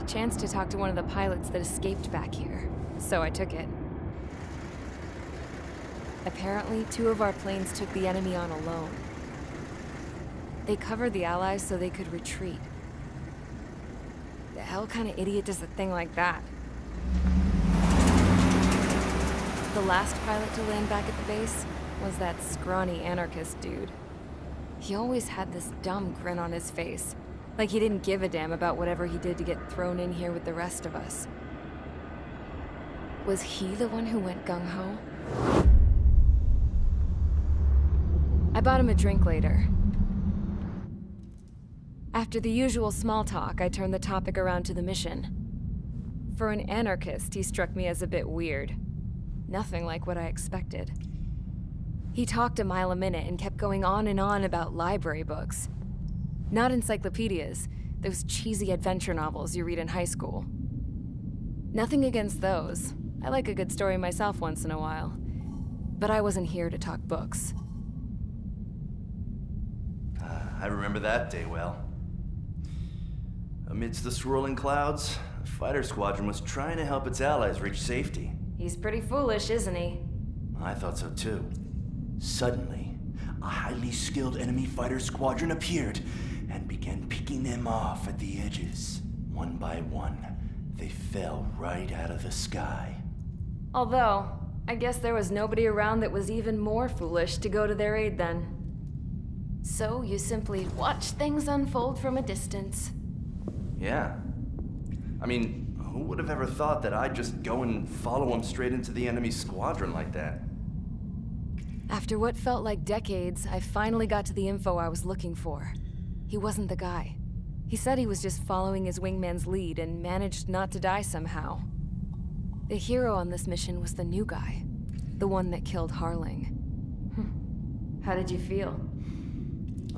chance to talk to one of the pilots that escaped back here, so I took it. Apparently, 2 of our planes took the enemy on alone. They covered the Allies so they could retreat. The hell kind of idiot does a thing like that? The last pilot to land back at the base was that scrawny anarchist dude. He always had this dumb grin on his face, like he didn't give a damn about whatever he did to get thrown in here with the rest of us. Was he the one who went gung-ho? I bought him a drink later. After the usual small talk, I turned the topic around to the mission. For an anarchist, he struck me as a bit weird. Nothing like what I expected. He talked a mile a minute and kept going on and on about library books. Not encyclopedias, those cheesy adventure novels you read in high school. Nothing against those. I like a good story myself once in a while. But I wasn't here to talk books. I remember that day well. Amidst the swirling clouds, the fighter squadron was trying to help its allies reach safety. He's pretty foolish, isn't he? I thought so too. Suddenly, a highly skilled enemy fighter squadron appeared and began picking them off at the edges. One by one, they fell right out of the sky. Although, I guess there was nobody around that was even more foolish to go to their aid then. So you simply watch things unfold from a distance. Yeah. I mean, who would have ever thought that I'd just go and follow him straight into the enemy squadron like that? After what felt like decades, I finally got to the info I was looking for. He wasn't the guy. He said he was just following his wingman's lead and managed not to die somehow. The hero on this mission was the new guy. The one that killed Harling. How did you feel?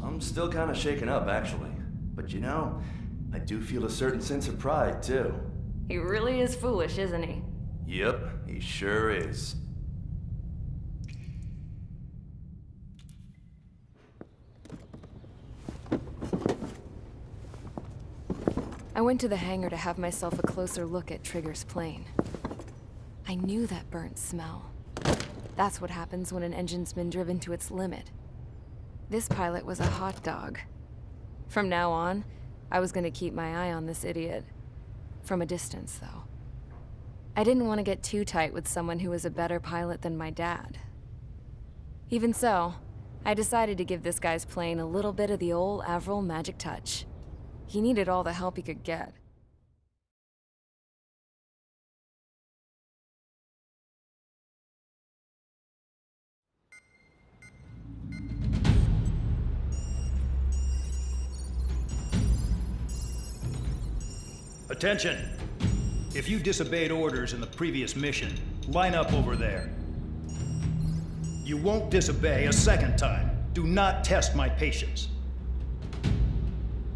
I'm still kind of shaken up, actually. But you know, I do feel a certain sense of pride, too. He really is foolish, isn't he? Yep, he sure is. I went to the hangar to have myself a closer look at Trigger's plane. I knew that burnt smell. That's what happens when an engine's been driven to its limit. This pilot was a hot dog. From now on, I was gonna keep my eye on this idiot. From a distance, though. I didn't want to get too tight with someone who was a better pilot than my dad. Even so, I decided to give this guy's plane a little bit of the old Avril magic touch. He needed all the help he could get. Attention! If you disobeyed orders in the previous mission, line up over there. You won't disobey a second time. Do not test my patience.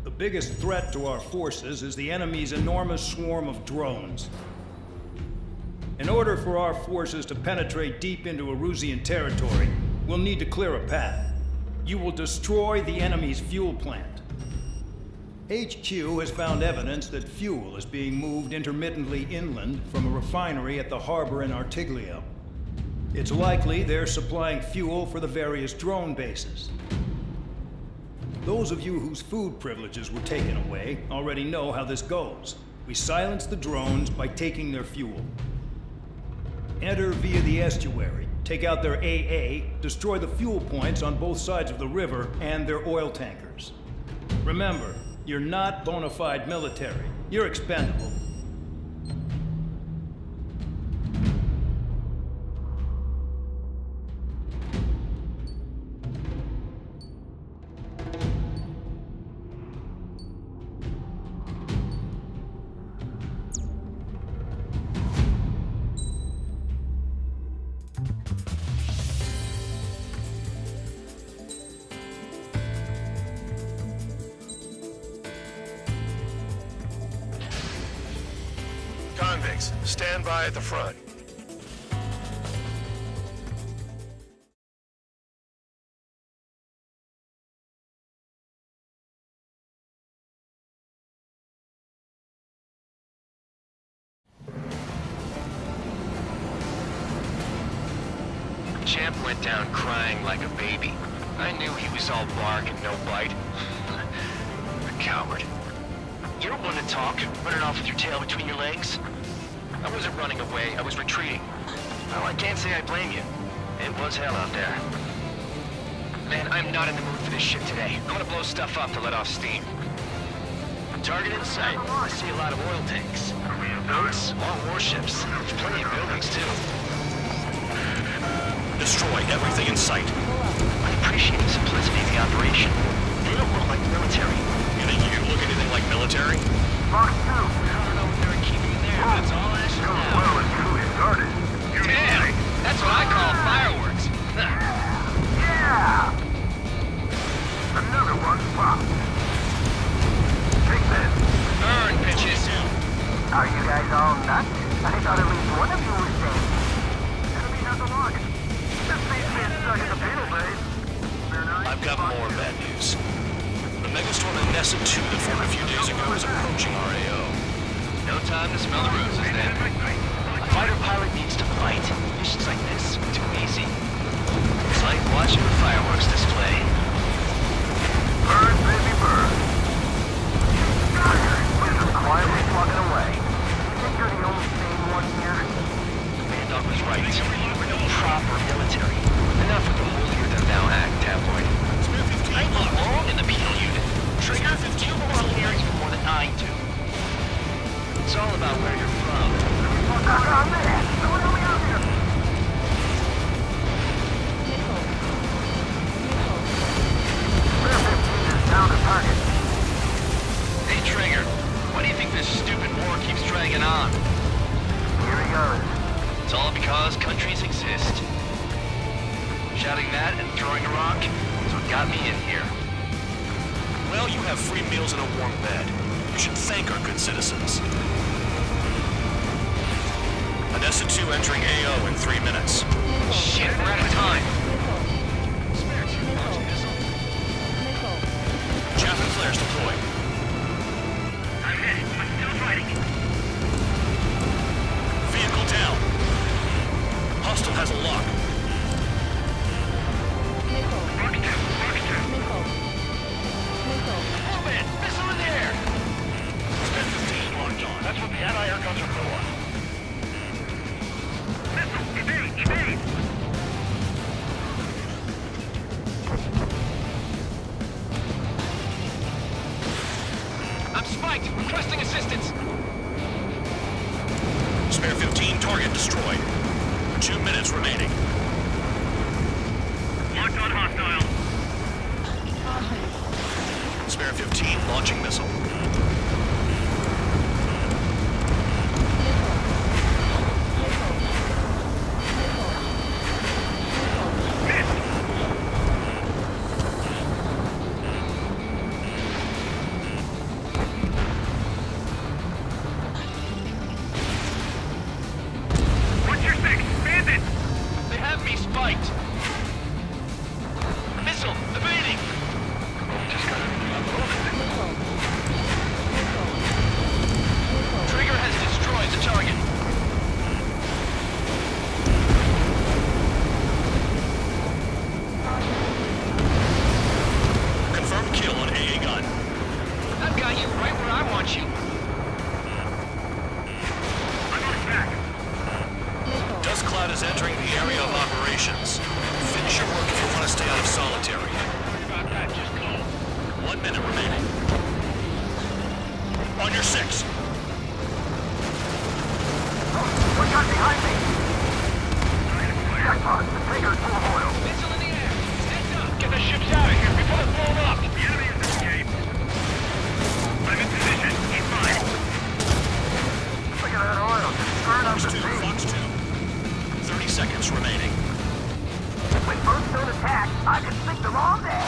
The biggest threat to our forces is the enemy's enormous swarm of drones. In order for our forces to penetrate deep into Erusian territory, we'll need to clear a path. You will destroy the enemy's fuel plant. HQ has found evidence that fuel is being moved intermittently inland from a refinery at the harbor in Artiglio. It's likely they're supplying fuel for the various drone bases. Those of you whose food privileges were taken away already know how this goes. We silence the drones by taking their fuel. Enter via the estuary, take out their AA, destroy the fuel points on both sides of the river and their oil tankers. Remember, you're not bona fide military. You're expendable. Convicts, stand by at the front. champ went down crying like a baby. I knew he was all bark and no bite. A coward. You don't want to talk, running off with your tail between your legs. I wasn't running away, I was retreating. Well, I can't say I blame you. It was hell out there. Man, I'm not in the mood for this shit today. I want to blow stuff up to let off steam. Target in sight. I see a lot of oil tanks. Boats, all warships. There's plenty of buildings, too. Destroy everything in sight. I appreciate the simplicity of the operation. They don't look like military. You think you look anything like military? Mark 2. I don't know what they're keeping there, but it's all ashes now. Well, it's truly started. Damn! That's what I call fireworks. Yeah! Another one popped. Take this. Burn, bitches. Are you guys all nuts? I thought at least one of you was dead. Enemy has a lock. This thing's been stuck in the penal base. I've got more bad news. The megastorm in Nessa 2 that formed a few days ago is approaching RAO. No time to smell the roses, then. A fighter pilot needs to fight. Missions like this, too easy. It's like watching a fireworks display. Burn, baby, burn. Quietly walking away. You think you're the only sane one here? Doc was right. Proper military. Enough with the holier-than-thou act, tabloid. I belong in the penal unit. Trigger, you belong here even more than I do. It's all about where you're from. I'm there. Someone help me out here. Down to target. Hey, Trigger. Why do you think this stupid war keeps dragging on? Here he goes. It's all because countries exist. Shouting that and throwing a rock is what got me in here. Well, you have free meals and a warm bed. You should thank our good citizens. Odessa 2 entering AO in 3 minutes. Shit, we're out of time. Chaff and flares deployed. I'm hit. I'm still fighting. Vehicle down. Hostile has a lock. Movement! Missile in the air! Spin 15 locked on. That's what the anti-air guns are for. Missile! Evade! Evade! I'm spiked! Requesting assistance! Spare 15 target destroyed. 2 minutes remaining. Locked on hostile. Spare 15 launching missile. What's your fix? Bandit! They have me spiked. Missile! Evading! Trigger has destroyed the target. Confirmed kill on AA gun. I've got you right where I want you. I'm on track. Dust cloud is entering the area of operations. Finish your work if you want to stay out of solitary. About that, just go. 1 minute remaining. On your 6. What got behind me? Jackpot. The Taker's full of oil. Missile in the air. Heads up. Get the ships out of here before they're blown up. The enemy is escaped. I'm in position. Keep mine. Look at that oil. Just burn up Fox the 2, sea. Fox 2. 30 seconds remaining. When boats don't attack, I can sink them all day.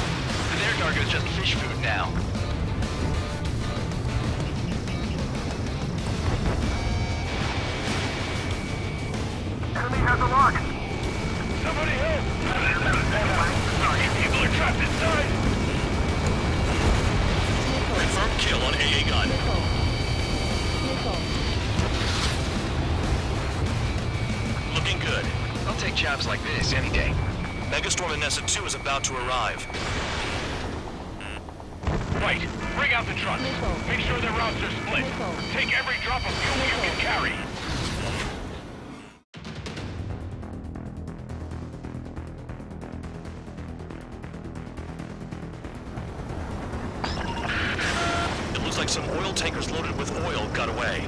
Their cargo is just fish food now. Enemy has a lock. Somebody help! Sorry, people are trapped inside. Confirmed kill on AA gun. Looking good. I'll take jobs like this any day. Megastorm and Nessa 2 is about to arrive. Right. Bring out the trucks. Make sure their routes are split. Take every drop of fuel you can carry. It looks like some oil tankers loaded with oil got away.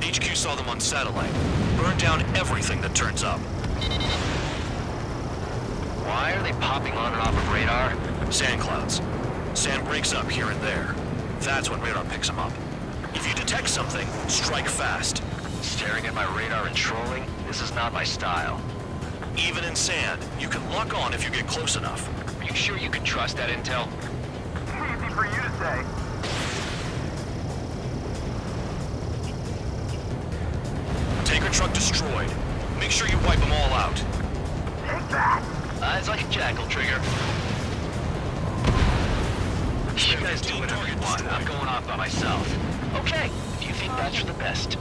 HQ saw them on satellite. Burned down everything that turns up. Why are they popping on and off of radar? Sand clouds. Sand breaks up here and there. That's when radar picks them up. If you detect something, strike fast. Staring at my radar and trolling? This is not my style. Even in sand, you can lock on if you get close enough. Are you sure you can trust that intel? Easy for you to say. Tanker truck destroyed. Make sure you wipe them all out. Take that. It's like a jackal trigger. You guys do whatever you want. I'm going off by myself. Okay, if you think that's for the best.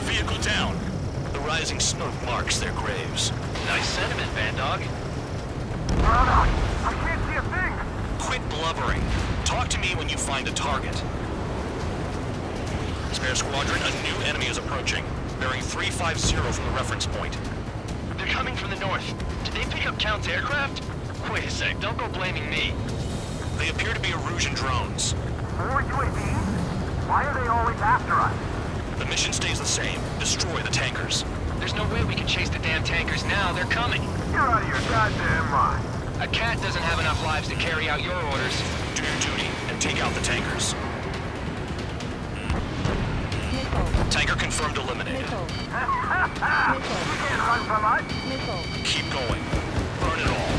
Vehicle down. The rising smoke marks their graves. Nice sentiment, Bandog. I can't see a thing. Quit blubbering. Talk to me when you find a target. Spare squadron, a new enemy is approaching. Bearing 350 from the reference point. They're coming from the north. Did they pick up Count's aircraft? Wait a sec, don't go blaming me. They appear to be Erusian drones. More UAVs? Why are they always after us? The mission stays the same. Destroy the tankers. There's no way we can chase the damn tankers now. They're coming. You're out of your goddamn mind. A cat doesn't have enough lives to carry out your orders. Do your duty and take out the tankers. Tanker confirmed eliminated. You can't run from us. Keep going. Burn it all.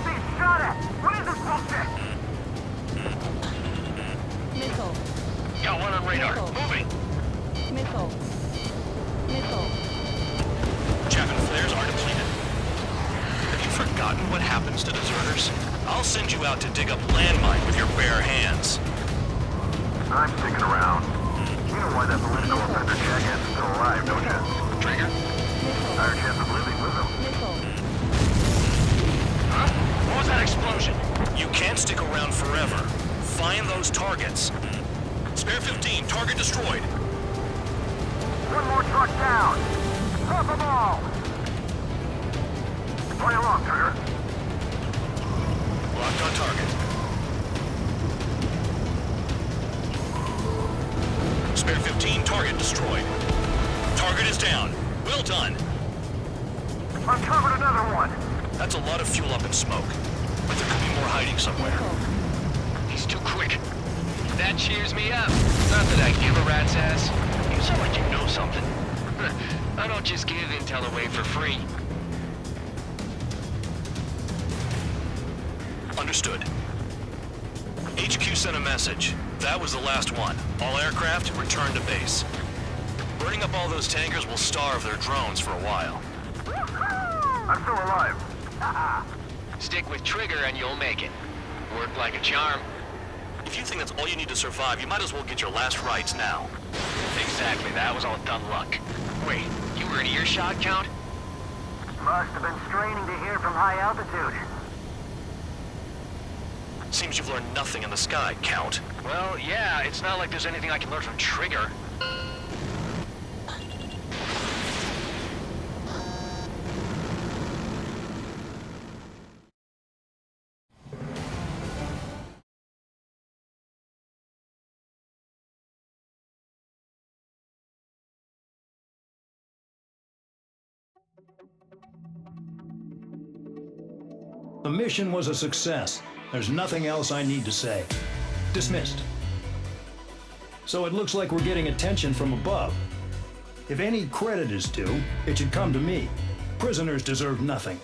They shot at. What is this bullshit? Got one on radar. Moving. Chaffin flares are depleted. Have you forgotten what happens to deserters? I'll send you out to dig up landmine with your bare hands. I'm sticking around. You know why that political offender jackass is still alive, don't you? Trigger. Higher chance of living with him. Huh? What was that explosion? You can't stick around forever. Find those targets. Spare 15, target destroyed. One more truck down. Drop them all. Play along, Trigger. Locked on target. Spare 15, target destroyed. Target is down. Well done. Uncovered another one. That's a lot of fuel up in smoke. But there could be more hiding somewhere. He's too quick. That cheers me up. Not that I give a rat's ass. You sound like you know something. I don't just give intel away for free. Understood. HQ sent a message. That was the last one. All aircraft, return to base. Burning up all those tankers will starve their drones for a while. I'm still alive. Stick with Trigger and you'll make it. Work like a charm. If you think that's all you need to survive, you might as well get your last rites now. Exactly, that was all dumb luck. Wait, you were in earshot, Count? Must have been straining to hear from high altitude. Seems you've learned nothing in the sky, Count. Well, yeah, it's not like there's anything I can learn from Trigger. The mission was a success. There's nothing else I need to say. Dismissed. So it looks like we're getting attention from above. If any credit is due, it should come to me. Prisoners deserve nothing.